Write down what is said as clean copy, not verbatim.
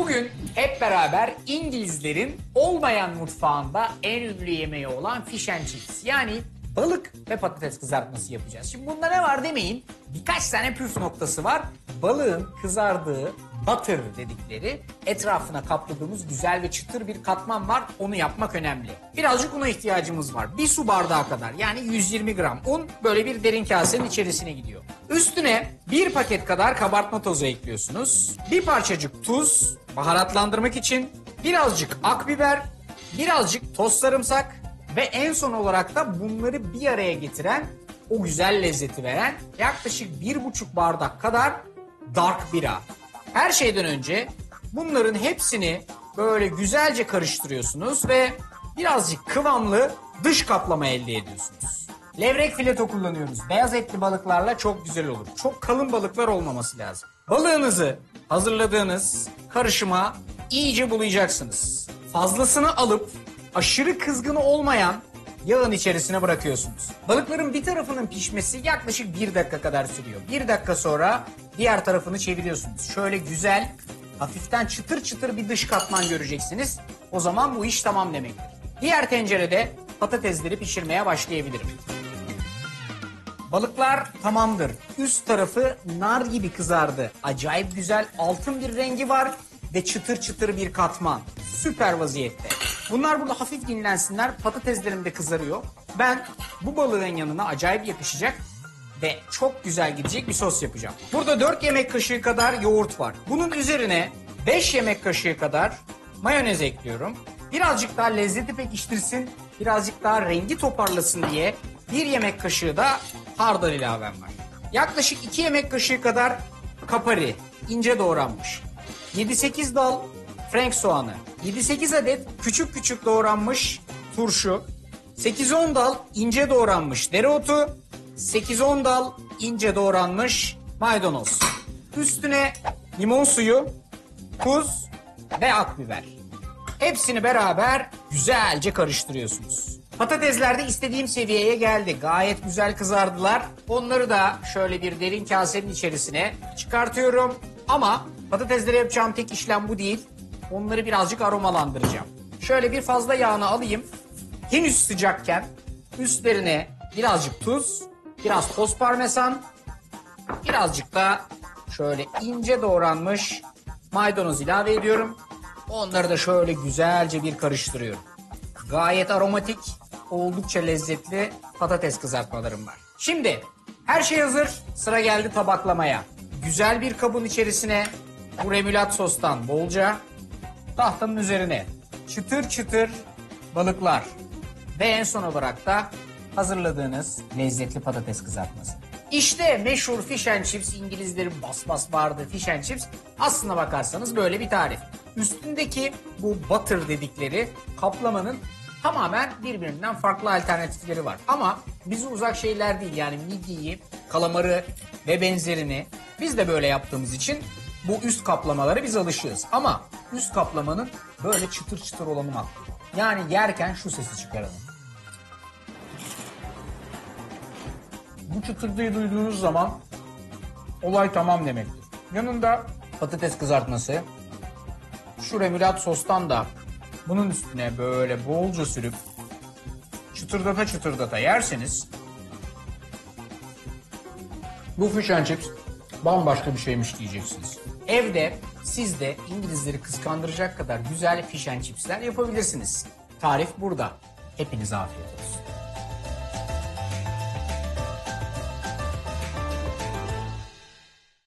Bugün hep beraber İngilizlerin olmayan mutfağında en ünlü yemeği olan fish and chips, yani balık ve patates kızartması yapacağız. Şimdi bunda ne var demeyin, birkaç tane püf noktası var. Balığın kızardığı butter dedikleri etrafına kapladığımız güzel ve çıtır bir katman var. Onu yapmak önemli. Birazcık una ihtiyacımız var. Bir su bardağı kadar, yani 120 gram un böyle bir derin kasenin içerisine gidiyor. Üstüne bir paket kadar kabartma tozu ekliyorsunuz. Bir parçacık tuz, baharatlandırmak için, birazcık akbiber, birazcık toz sarımsak ve en son olarak da bunları bir araya getiren, o güzel lezzeti veren yaklaşık 1,5 bardak kadar dark bira. Her şeyden önce bunların hepsini böyle güzelce karıştırıyorsunuz ve birazcık kıvamlı dış kaplama elde ediyorsunuz. Levrek fileto kullanıyoruz. Beyaz etli balıklarla çok güzel olur. Çok kalın balıklar olmaması lazım. Balığınızı hazırladığınız karışıma iyice bulayacaksınız. Fazlasını alıp aşırı kızgın olmayan yağın içerisine bırakıyorsunuz. Balıkların bir tarafının pişmesi yaklaşık 1 dakika kadar sürüyor. 1 dakika sonra diğer tarafını çeviriyorsunuz. Şöyle güzel, hafiften çıtır çıtır bir dış katman göreceksiniz. O zaman bu iş tamam demektir. Diğer tencerede patatesleri pişirmeye başlayabilirim. Balıklar tamamdır. Üst tarafı nar gibi kızardı. Acayip güzel altın bir rengi var ve çıtır çıtır bir katman. Süper vaziyette. Bunlar burada hafif dinlensinler. Patateslerim de kızarıyor. Ben bu balığın yanına acayip yakışacak ve çok güzel gidecek bir sos yapacağım. Burada 4 yemek kaşığı kadar yoğurt var. Bunun üzerine 5 yemek kaşığı kadar mayonez ekliyorum. Birazcık daha lezzeti pekiştirsin, birazcık daha rengi toparlasın diye 1 yemek kaşığı da hardal ilavem var. Yaklaşık 2 yemek kaşığı kadar kapari, ince doğranmış. 7-8 dal frank soğanı, 7-8 adet küçük küçük doğranmış turşu, 8-10 dal ince doğranmış dereotu, 8-10 dal ince doğranmış maydanoz. Üstüne limon suyu, tuz ve akbiber. Hepsini beraber güzelce karıştırıyorsunuz. Patatesler de istediğim seviyeye geldi. Gayet güzel kızardılar. Onları da şöyle bir derin kasenin içerisine çıkartıyorum. Ama patateslere yapacağım tek işlem bu değil. Onları birazcık aromalandıracağım. Şöyle bir fazla yağını alayım. Henüz sıcakken üstlerine birazcık tuz, biraz toz parmesan, birazcık da şöyle ince doğranmış maydanoz ilave ediyorum. Onları da şöyle güzelce bir karıştırıyorum. Gayet aromatik, oldukça lezzetli patates kızartmalarım var. Şimdi her şey hazır. Sıra geldi tabaklamaya. Güzel bir kabın içerisine bu remülat sostan bolca, tahtanın üzerine çıtır çıtır balıklar ve en son olarak da hazırladığınız lezzetli patates kızartması. İşte meşhur fish and chips, İngilizlerin bas bas bağırdığı fish and chips aslına bakarsanız böyle bir tarif. Üstündeki bu butter dedikleri kaplamanın tamamen birbirinden farklı alternatifleri var. Ama bize uzak şeyler değil, yani midyeyi, kalamarı ve benzerini biz de böyle yaptığımız için bu üst kaplamalara biz alışığız. Ama üst kaplamanın böyle çıtır çıtır olanı makbul. Yani yerken şu sesi çıkaralım. Bu çıtırtıyı duyduğunuz zaman olay tamam demektir. Yanında patates kızartması, şu remülat sostan da bunun üstüne böyle bolca sürüp çıtırdata çıtırdata yerseniz bu fish and chips bambaşka bir şeymiş diyeceksiniz. Evde siz de İngilizleri kıskandıracak kadar güzel fish and chipsler yapabilirsiniz. Tarif burada. Hepinize afiyet olsun.